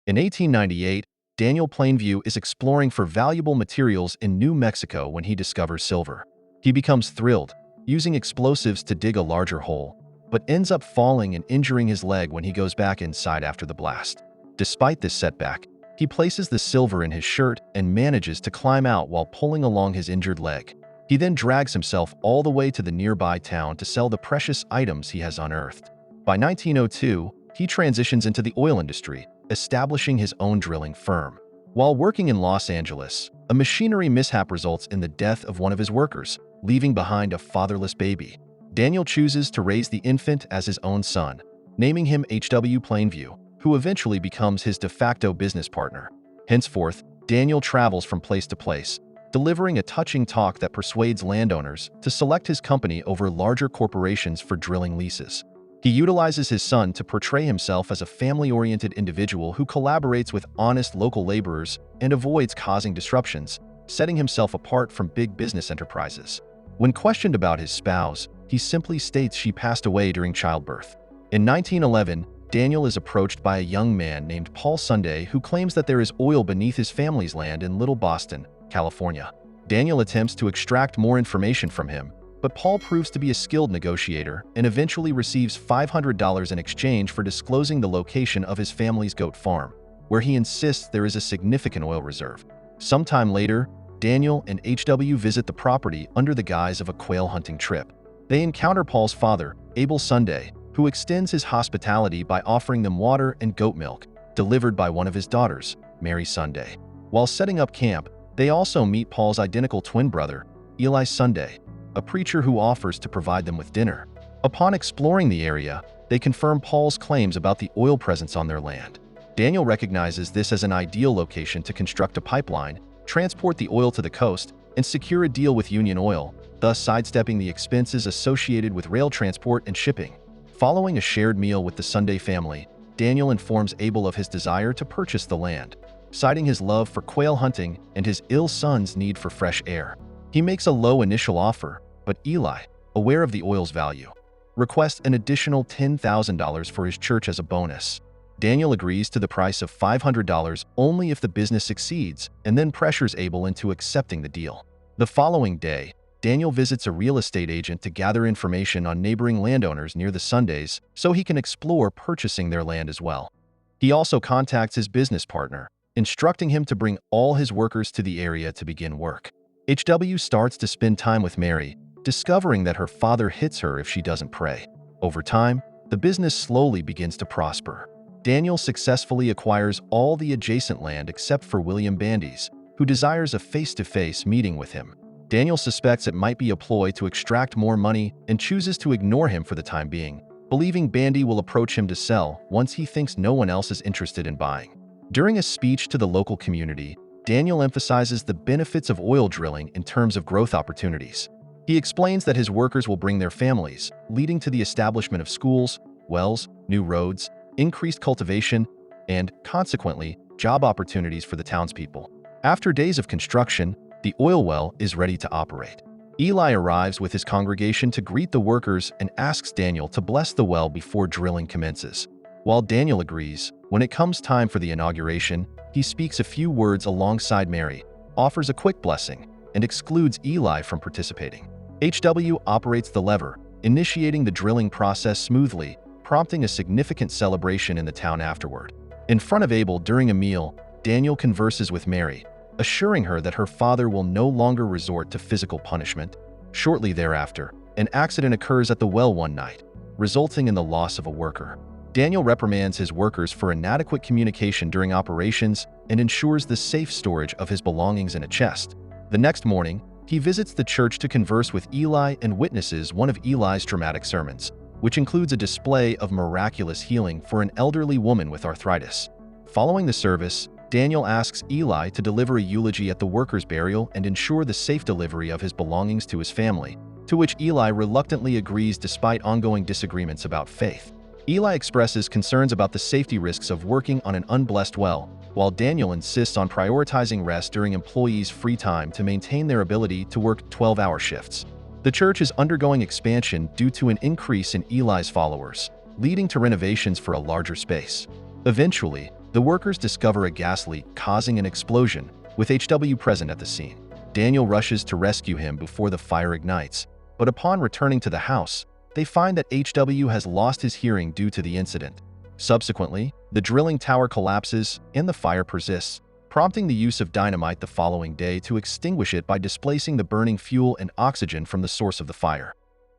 In 1898, Daniel Plainview is exploring for valuable materials in New Mexico when he discovers silver. He becomes thrilled, using explosives to dig a larger hole, but ends up falling and injuring his leg when he goes back inside after the blast. Despite this setback, he places the silver in his shirt and manages to climb out while pulling along his injured leg. He then drags himself all the way to the nearby town to sell the precious items he has unearthed. By 1902, he transitions into the oil industry, establishing his own drilling firm. While working in Los Angeles, a machinery mishap results in the death of one of his workers, leaving behind a fatherless baby. Daniel chooses to raise the infant as his own son, naming him H.W. Plainview, who eventually becomes his de facto business partner. Henceforth, Daniel travels from place to place, delivering a touching talk that persuades landowners to select his company over larger corporations for drilling leases. He utilizes his son to portray himself as a family-oriented individual who collaborates with honest local laborers and avoids causing disruptions, setting himself apart from big business enterprises. When questioned about his spouse, he simply states she passed away during childbirth. In 1911, Daniel is approached by a young man named Paul Sunday who claims that there is oil beneath his family's land in Little Boston, California. Daniel attempts to extract more information from him, but Paul proves to be a skilled negotiator and eventually receives $500 in exchange for disclosing the location of his family's goat farm, where he insists there is a significant oil reserve. Sometime later, Daniel and HW visit the property under the guise of a quail hunting trip. They encounter Paul's father, Abel Sunday, who extends his hospitality by offering them water and goat milk, delivered by one of his daughters, Mary Sunday. While setting up camp, they also meet Paul's identical twin brother, Eli Sunday, a preacher who offers to provide them with dinner. Upon exploring the area, they confirm Paul's claims about the oil presence on their land. Daniel recognizes this as an ideal location to construct a pipeline, transport the oil to the coast, and secure a deal with Union Oil, thus sidestepping the expenses associated with rail transport and shipping. Following a shared meal with the Sunday family, Daniel informs Abel of his desire to purchase the land, citing his love for quail hunting and his ill son's need for fresh air. He makes a low initial offer, but Eli, aware of the oil's value, requests an additional $10,000 for his church as a bonus. Daniel agrees to the price of $500 only if the business succeeds, and then pressures Abel into accepting the deal. The following day, Daniel visits a real estate agent to gather information on neighboring landowners near the Sundays so he can explore purchasing their land as well. He also contacts his business partner, instructing him to bring all his workers to the area to begin work. HW starts to spend time with Mary, discovering that her father hits her if she doesn't pray. Over time, the business slowly begins to prosper. Daniel successfully acquires all the adjacent land except for William Bandy's, who desires a face-to-face meeting with him. Daniel suspects it might be a ploy to extract more money and chooses to ignore him for the time being, believing Bandy will approach him to sell once he thinks no one else is interested in buying. During a speech to the local community, Daniel emphasizes the benefits of oil drilling in terms of growth opportunities. He explains that his workers will bring their families, leading to the establishment of schools, wells, new roads, increased cultivation, and, consequently, job opportunities for the townspeople. After days of construction, the oil well is ready to operate. Eli arrives with his congregation to greet the workers and asks Daniel to bless the well before drilling commences. While Daniel agrees, when it comes time for the inauguration, he speaks a few words alongside Mary, offers a quick blessing, and excludes Eli from participating. HW operates the lever, initiating the drilling process smoothly, prompting a significant celebration in the town afterward. In front of Abel during a meal, Daniel converses with Mary, assuring her that her father will no longer resort to physical punishment. Shortly thereafter, an accident occurs at the well one night, resulting in the loss of a worker. Daniel reprimands his workers for inadequate communication during operations and ensures the safe storage of his belongings in a chest. The next morning, he visits the church to converse with Eli and witnesses one of Eli's dramatic sermons, which includes a display of miraculous healing for an elderly woman with arthritis. Following the service, Daniel asks Eli to deliver a eulogy at the worker's burial and ensure the safe delivery of his belongings to his family, to which Eli reluctantly agrees despite ongoing disagreements about faith. Eli expresses concerns about the safety risks of working on an unblessed well, while Daniel insists on prioritizing rest during employees' free time to maintain their ability to work 12-hour shifts. The church is undergoing expansion due to an increase in Eli's followers, leading to renovations for a larger space. Eventually, The workers discover a gas leak causing an explosion, with HW present at the scene. Daniel rushes to rescue him before the fire ignites, but upon returning to the house, they find that HW has lost his hearing due to the incident. Subsequently, the drilling tower collapses and the fire persists, prompting the use of dynamite the following day to extinguish it by displacing the burning fuel and oxygen from the source of the fire.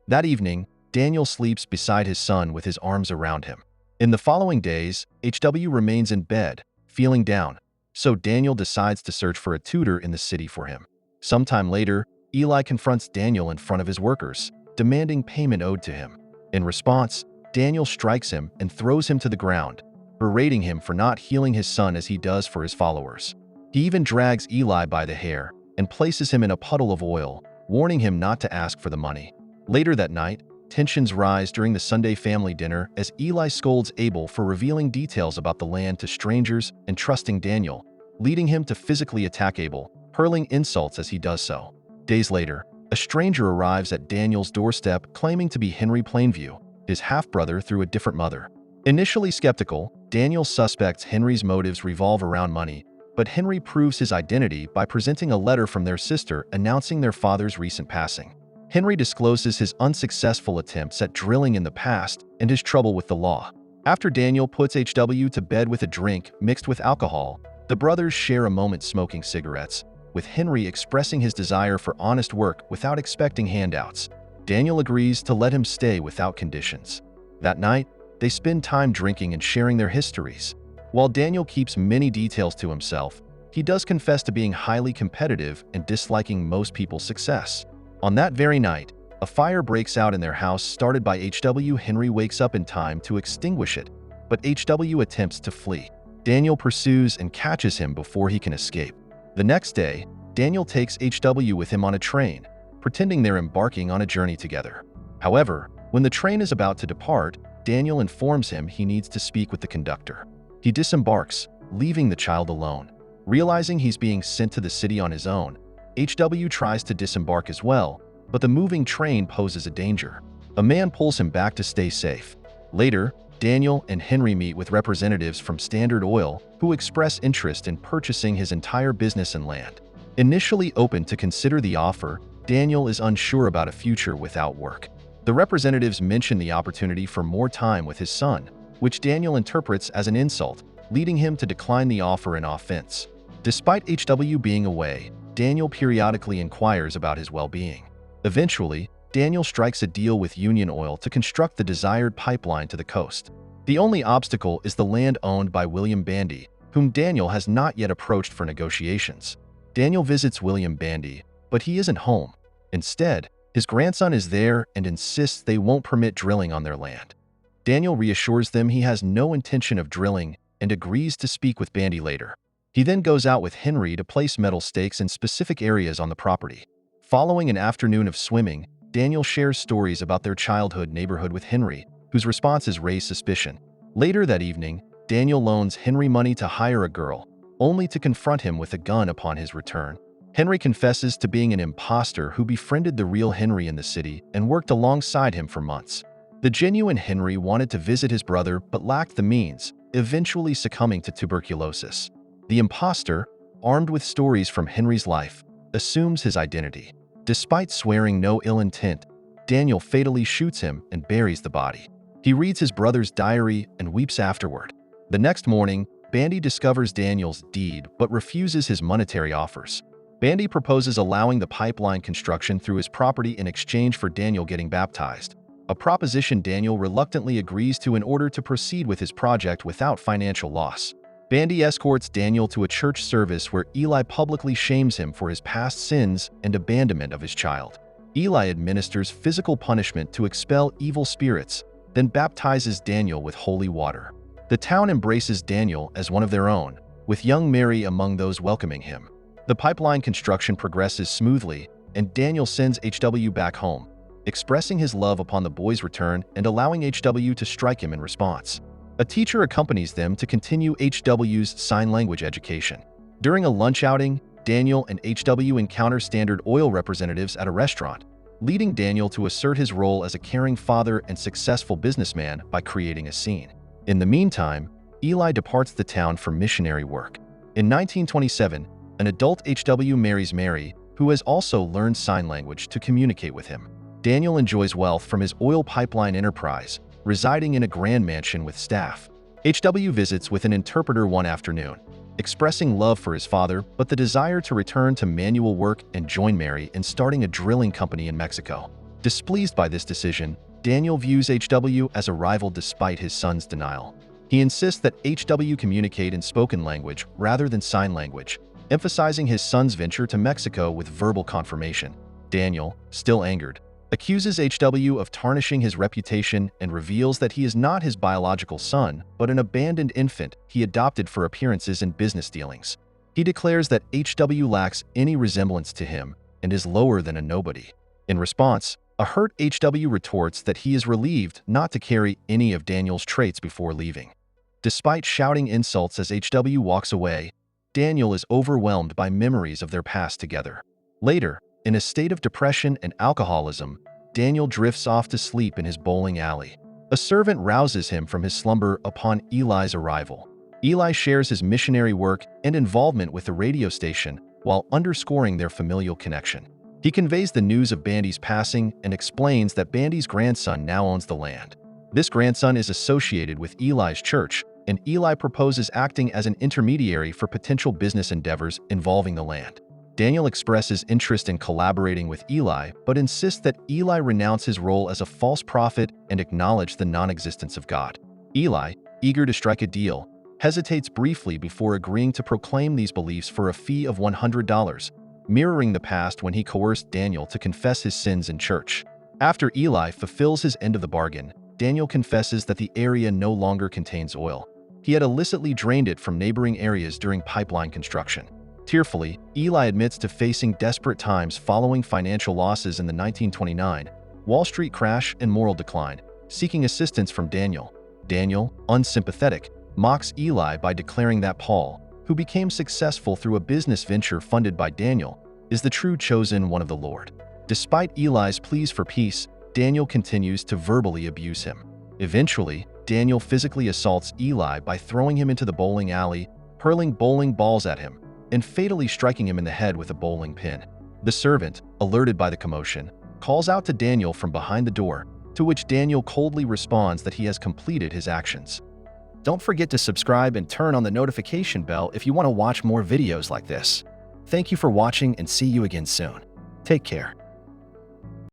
That evening, Daniel sleeps beside his son with his arms around him. In the following days, HW remains in bed, feeling down, so Daniel decides to search for a tutor in the city for him. Sometime later, Eli confronts Daniel in front of his workers, demanding payment owed to him. In response, Daniel strikes him and throws him to the ground, berating him for not healing his son as he does for his followers. He even drags Eli by the hair and places him in a puddle of oil, warning him not to ask for the money. Later that night, tensions rise during the Sunday family dinner as Eli scolds Abel for revealing details about the land to strangers and trusting Daniel, leading him to physically attack Abel, hurling insults as he does so. Days later, a stranger arrives at Daniel's doorstep claiming to be Henry Plainview, his half-brother through a different mother. Initially skeptical, Daniel suspects Henry's motives revolve around money, but Henry proves his identity by presenting a letter from their sister announcing their father's recent passing. Henry discloses his unsuccessful attempts at drilling in the past and his trouble with the law. After Daniel puts HW to bed with a drink mixed with alcohol, the brothers share a moment smoking cigarettes, with Henry expressing his desire for honest work without expecting handouts. Daniel agrees to let him stay without conditions. That night, they spend time drinking and sharing their histories. While Daniel keeps many details to himself, he does confess to being highly competitive and disliking most people's success. On that very night, a fire breaks out in their house started by HW. Henry wakes up in time to extinguish it, but HW attempts to flee. Daniel pursues and catches him before he can escape. The next day, Daniel takes HW with him on a train, pretending they're embarking on a journey together. However, when the train is about to depart, Daniel informs him he needs to speak with the conductor. He disembarks, leaving the child alone. Realizing he's being sent to the city on his own, HW tries to disembark as well, but the moving train poses a danger. A man pulls him back to stay safe. Later, Daniel and Henry meet with representatives from Standard Oil who express interest in purchasing his entire business and land. Initially open to consider the offer, Daniel is unsure about a future without work. The representatives mention the opportunity for more time with his son, which Daniel interprets as an insult, leading him to decline the offer in offense. Despite HW being away, Daniel periodically inquires about his well-being. Eventually, Daniel strikes a deal with Union Oil to construct the desired pipeline to the coast. The only obstacle is the land owned by William Bandy, whom Daniel has not yet approached for negotiations. Daniel visits William Bandy, but he isn't home. Instead, his grandson is there and insists they won't permit drilling on their land. Daniel reassures them he has no intention of drilling and agrees to speak with Bandy later. He then goes out with Henry to place metal stakes in specific areas on the property. Following an afternoon of swimming, Daniel shares stories about their childhood neighborhood with Henry, whose responses raise suspicion. Later that evening, Daniel loans Henry money to hire a girl, only to confront him with a gun upon his return. Henry confesses to being an impostor who befriended the real Henry in the city and worked alongside him for months. The genuine Henry wanted to visit his brother but lacked the means, eventually succumbing to tuberculosis. The impostor, armed with stories from Henry's life, assumes his identity. Despite swearing no ill intent, Daniel fatally shoots him and buries the body. He reads his brother's diary and weeps afterward. The next morning, Bandy discovers Daniel's deed but refuses his monetary offers. Bandy proposes allowing the pipeline construction through his property in exchange for Daniel getting baptized, a proposition Daniel reluctantly agrees to in order to proceed with his project without financial loss. Bandy escorts Daniel to a church service where Eli publicly shames him for his past sins and abandonment of his child. Eli administers physical punishment to expel evil spirits, then baptizes Daniel with holy water. The town embraces Daniel as one of their own, with young Mary among those welcoming him. The pipeline construction progresses smoothly, and Daniel sends HW back home, expressing his love upon the boy's return and allowing HW to strike him in response. A teacher accompanies them to continue HW's sign language education. During a lunch outing, Daniel and HW encounter Standard Oil representatives at a restaurant, leading Daniel to assert his role as a caring father and successful businessman by creating a scene. In the meantime, Eli departs the town for missionary work. In 1927, an adult HW marries Mary, who has also learned sign language to communicate with him. Daniel enjoys wealth from his oil pipeline enterprise, residing in a grand mansion with staff. HW visits with an interpreter one afternoon, expressing love for his father but the desire to return to manual work and join Mary in starting a drilling company in Mexico. Displeased by this decision, Daniel views HW as a rival despite his son's denial. He insists that HW communicate in spoken language rather than sign language, emphasizing his son's venture to Mexico with verbal confirmation. Daniel, still angered, accuses HW of tarnishing his reputation and reveals that he is not his biological son, but an abandoned infant he adopted for appearances in business dealings. He declares that HW lacks any resemblance to him and is lower than a nobody. In response, a hurt HW retorts that he is relieved not to carry any of Daniel's traits before leaving. Despite shouting insults as HW walks away, Daniel is overwhelmed by memories of their past together. Later, in a state of depression and alcoholism, Daniel drifts off to sleep in his bowling alley. A servant rouses him from his slumber upon Eli's arrival. Eli shares his missionary work and involvement with the radio station while underscoring their familial connection. He conveys the news of Bandy's passing and explains that Bandy's grandson now owns the land. This grandson is associated with Eli's church, and Eli proposes acting as an intermediary for potential business endeavors involving the land. Daniel expresses interest in collaborating with Eli, but insists that Eli renounce his role as a false prophet and acknowledge the non-existence of God. Eli, eager to strike a deal, hesitates briefly before agreeing to proclaim these beliefs for a fee of $100, mirroring the past when he coerced Daniel to confess his sins in church. After Eli fulfills his end of the bargain, Daniel confesses that the area no longer contains oil. He had illicitly drained it from neighboring areas during pipeline construction. Tearfully, Eli admits to facing desperate times following financial losses in the 1929 Wall Street crash and moral decline, seeking assistance from Daniel. Daniel, unsympathetic, mocks Eli by declaring that Paul, who became successful through a business venture funded by Daniel, is the true chosen one of the Lord. Despite Eli's pleas for peace, Daniel continues to verbally abuse him. Eventually, Daniel physically assaults Eli by throwing him into the bowling alley, hurling bowling balls at him, and fatally striking him in the head with a bowling pin. The servant, alerted by the commotion, calls out to Daniel from behind the door, to which Daniel coldly responds that he has completed his actions. Don't forget to subscribe and turn on the notification bell if you want to watch more videos like this. Thank you for watching and see you again soon. Take care.